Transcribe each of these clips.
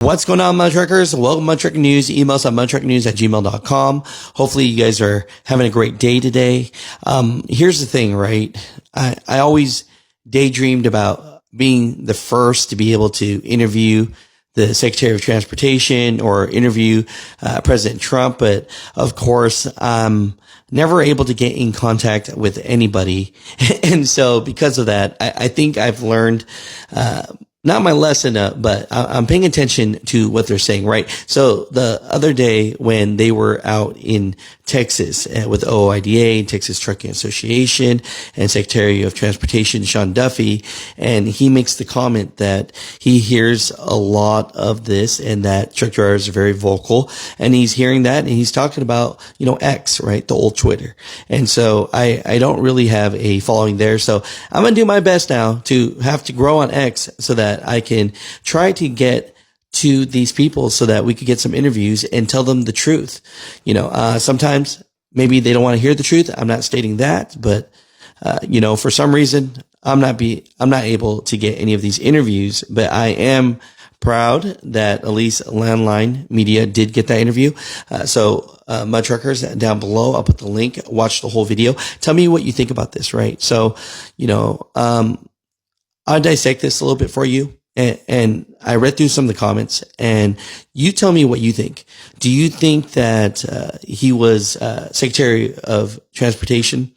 What's going on, Mudtruckers? Welcome to Mudtruck News. Email us at mudtrucknews@gmail.com. Hopefully you guys are having a great day today. Here's the thing, right? I always daydreamed about being the first to be able to interview the Secretary of Transportation or interview President Trump. But of course, I'm never able to get in contact with anybody. And so because of that, I think I've learned, not my lesson, but I'm paying attention to what they're saying, right? So the other day when they were out in Texas with OIDA, Texas Trucking Association, and Secretary of Transportation, Sean Duffy, and he makes the comment that he hears a lot of this and that truck drivers are very vocal, and he's hearing that and he's talking about, X, right? The old Twitter. And so I don't really have a following there. So I'm going to do my best now to have to grow on X so that I can try to get to these people so that we could get some interviews and tell them the truth. Sometimes maybe they don't want to hear the truth. I'm not stating that, but, for some reason, I'm not able to get any of these interviews, but I am proud that at least Landline Media did get that interview. Mud Truckers, down below, I'll put the link, watch the whole video. Tell me what you think about this, right? So, I'll dissect this a little bit for you. And I read through some of the comments, and you tell me what you think. Do you think that he was Secretary of Transportation,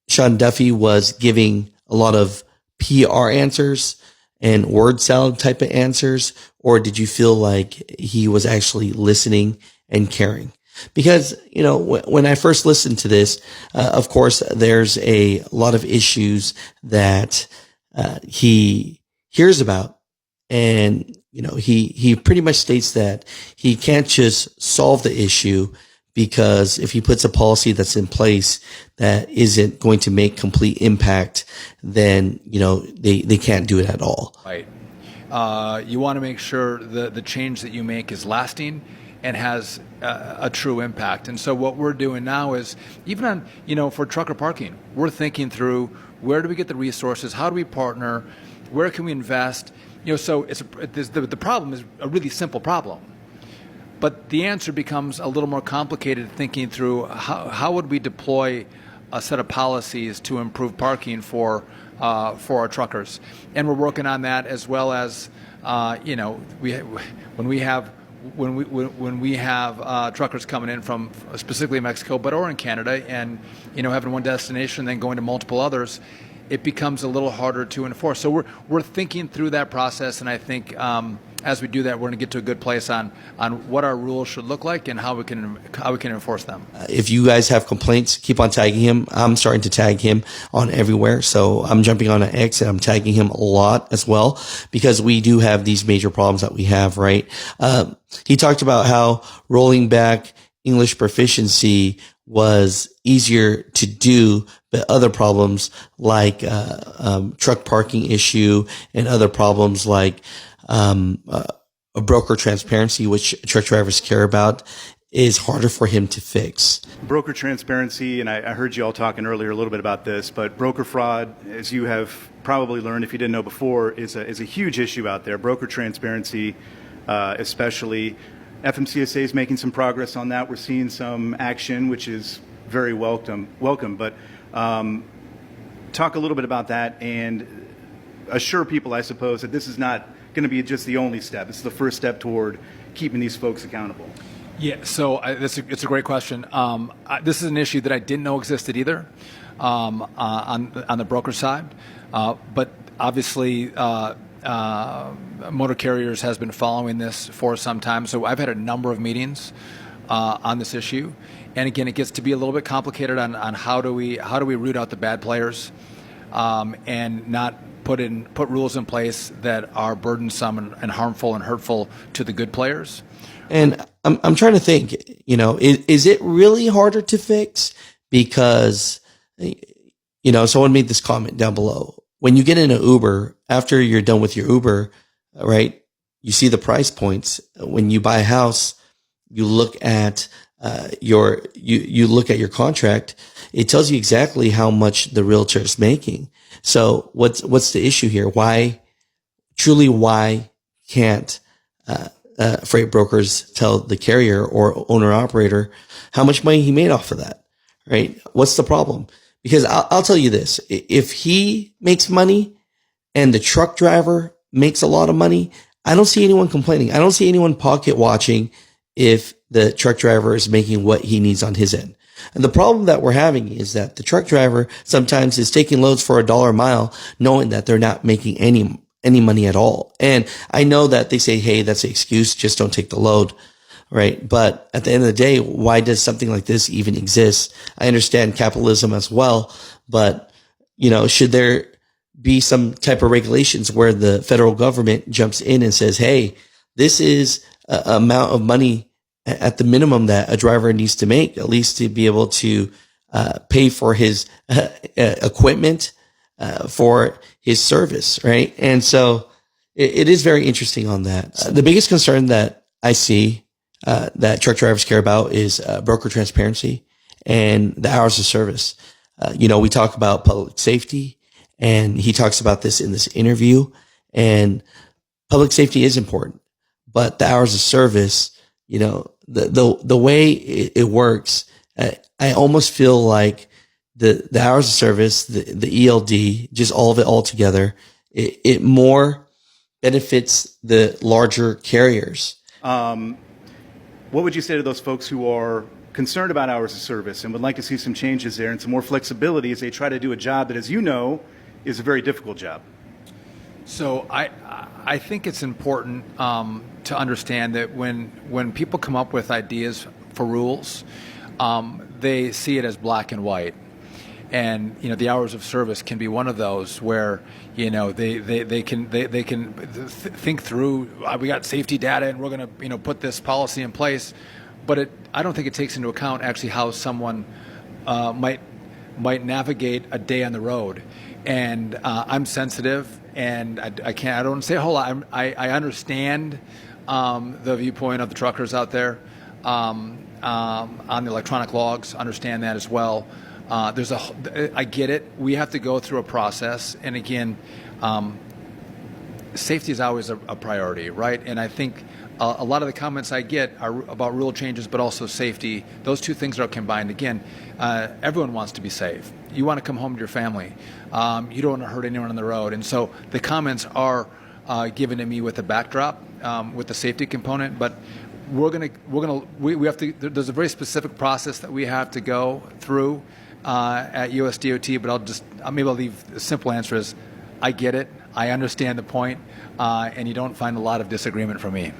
Sean Duffy, was giving a lot of PR answers and word salad type of answers, or did you feel like he was actually listening and caring? Because, when I first listened to this, of course, there's a lot of issues that he hears about. And, he pretty much states that he can't just solve the issue, because if he puts a policy that's in place that isn't going to make complete impact, then, they can't do it at all. Right. You want to make sure the change that you make is lasting and has a true impact. And so what we're doing now is, even on, for trucker parking, we're thinking through, where do we get the resources? How do we partner? Where can we invest? So the problem is a really simple problem. But the answer becomes a little more complicated, thinking through how would we deploy a set of policies to improve parking for our truckers. And we're working on that, as well as, when we have truckers coming in from specifically Mexico, or in Canada, and having one destination, then going to multiple others, it becomes a little harder to enforce. So we're thinking through that process, and I think as we do that, we're going to get to a good place on what our rules should look like and how we can enforce them. If you guys have complaints, keep on tagging him. I'm starting to tag him on everywhere. So I'm jumping on an X and I'm tagging him a lot as well, because we do have these major problems that we have, right? He talked about how rolling back English proficiency was easier to do, but other problems like truck parking issue and other problems like a broker transparency, which truck drivers care about, is harder for him to fix. Broker transparency, and I heard you all talking earlier a little bit about this, but broker fraud, as you have probably learned if you didn't know before, is a huge issue out there. Broker transparency, especially. FMCSA is making some progress on that. We're seeing some action, which is very welcome. But talk a little bit about that and assure people, I suppose, that this is not going to be just the only step. It's the first step toward keeping these folks accountable. Yeah, so it's a great question. This is an issue that I didn't know existed either on the broker side, but obviously Motor Carriers has been following this for some time. So I've had a number of meetings on this issue, and again, it gets to be a little bit complicated on how do we root out the bad players and not put rules in place that are burdensome and harmful and hurtful to the good players. And I'm trying to think, is it really harder to fix? Because, someone made this comment down below. When you get in an Uber, after you're done with your Uber, right, you see the price points. When you buy a house, you look at you look at your contract. It tells you exactly how much the realtor is making. So what's the issue here? Why can't freight brokers tell the carrier or owner operator how much money he made off of that, right? What's the problem? Because I'll tell you this, if he makes money and the truck driver makes a lot of money, I don't see anyone complaining. I don't see anyone pocket watching if the truck driver is making what he needs on his end. And the problem that we're having is that the truck driver sometimes is taking loads for $1 a mile, knowing that they're not making any money at all. And I know that they say, hey, that's an excuse. Just don't take the load. Right. But at the end of the day, why does something like this even exist? I understand capitalism as well, but should there be some type of regulations where the federal government jumps in and says, hey, this is a amount of money at the minimum that a driver needs to make, at least to be able to pay for his equipment, for his service, right? And so it is very interesting on that. The biggest concern that I see that truck drivers care about is broker transparency and the hours of service. We talk about public safety, and he talks about this in this interview, and public safety is important, but the hours of service, the way it works, I almost feel like the hours of service, the ELD, just all of it all together, it more benefits the larger carriers. What would you say to those folks who are concerned about hours of service and would like to see some changes there and some more flexibility as they try to do a job that, as you know, is a very difficult job? So I think it's important to understand that when people come up with ideas for rules, they see it as black and white. And the hours of service can be one of those where they can think through. We got safety data, and we're going to put this policy in place. But I don't think it takes into account actually how someone might navigate a day on the road. And I'm sensitive, and I don't want to say a whole lot. I understand the viewpoint of the truckers out there on the electronic logs. Understand that as well. I get it. We have to go through a process, and again, safety is always a priority, right? And I think a lot of the comments I get are about rule changes, but also safety. Those two things are combined. Again, everyone wants to be safe. You want to come home to your family. You don't want to hurt anyone on the road, and so the comments are given to me with the backdrop, with the safety component, but. We have to. There's a very specific process that we have to go through at USDOT. But maybe I'll leave the simple answer is, I get it. I understand the point, and you don't find a lot of disagreement from me.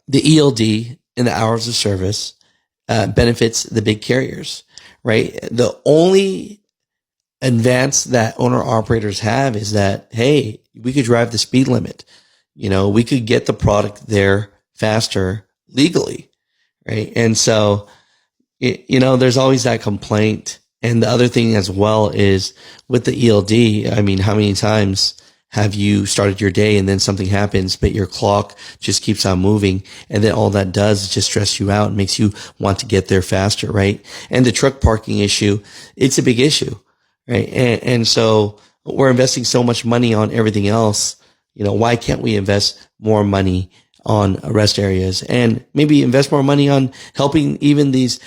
The ELD and the hours of service benefits the big carriers, right? The only advance that owner operators have is that, hey, we could drive the speed limit. We could get the product there faster legally, right? And so, there's always that complaint. And the other thing as well is with the ELD, I mean, how many times have you started your day and then something happens, but your clock just keeps on moving, and then all that does is just stress you out and makes you want to get there faster, right? And the truck parking issue, it's a big issue, right? And so we're investing so much money on everything else. Why can't we invest more money on rest areas and maybe invest more money on helping even these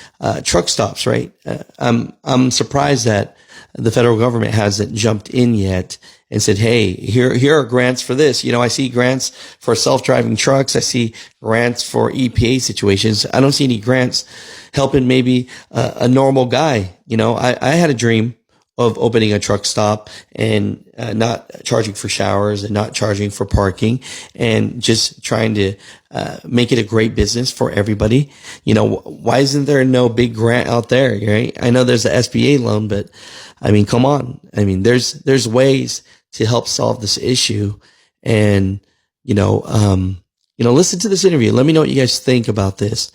truck stops, right? I'm surprised that the federal government hasn't jumped in yet and said, hey, here are grants for this. I see grants for self-driving trucks. I see grants for EPA situations. I don't see any grants helping maybe a normal guy. I had a dream of opening a truck stop and not charging for showers and not charging for parking, and just trying to make it a great business for everybody. Why isn't there no big grant out there, right? I know there's a SBA loan, but I mean, come on. I mean, there's ways to help solve this issue. And, listen to this interview. Let me know what you guys think about this.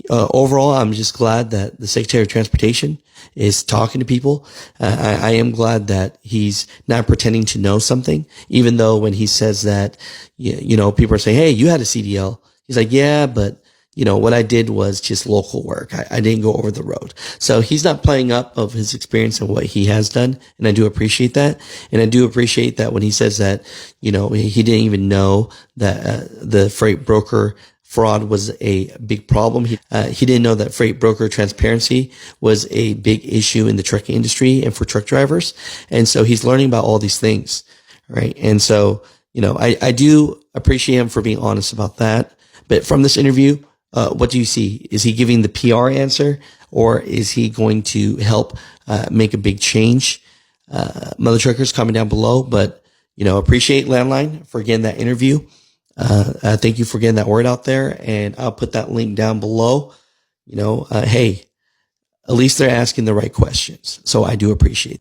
Overall, I'm just glad that the Secretary of Transportation is talking to people. I am glad that he's not pretending to know something, even though when he says that, people are saying, hey, you had a CDL. He's like, yeah, but, what I did was just local work. I didn't go over the road. So he's not playing up of his experience and what he has done. And I do appreciate that. And I do appreciate that when he says that, he didn't even know that the freight broker fraud was a big problem. He didn't know that freight broker transparency was a big issue in the trucking industry and for truck drivers. And so he's learning about all these things, right? And so, I do appreciate him for being honest about that. But from this interview, what do you see? Is he giving the PR answer, or is he going to help make a big change? Mother truckers, comment down below. But appreciate Landline for getting that interview. Thank you for getting that word out there, and I'll put that link down below. Hey, at least they're asking the right questions, so I do appreciate it.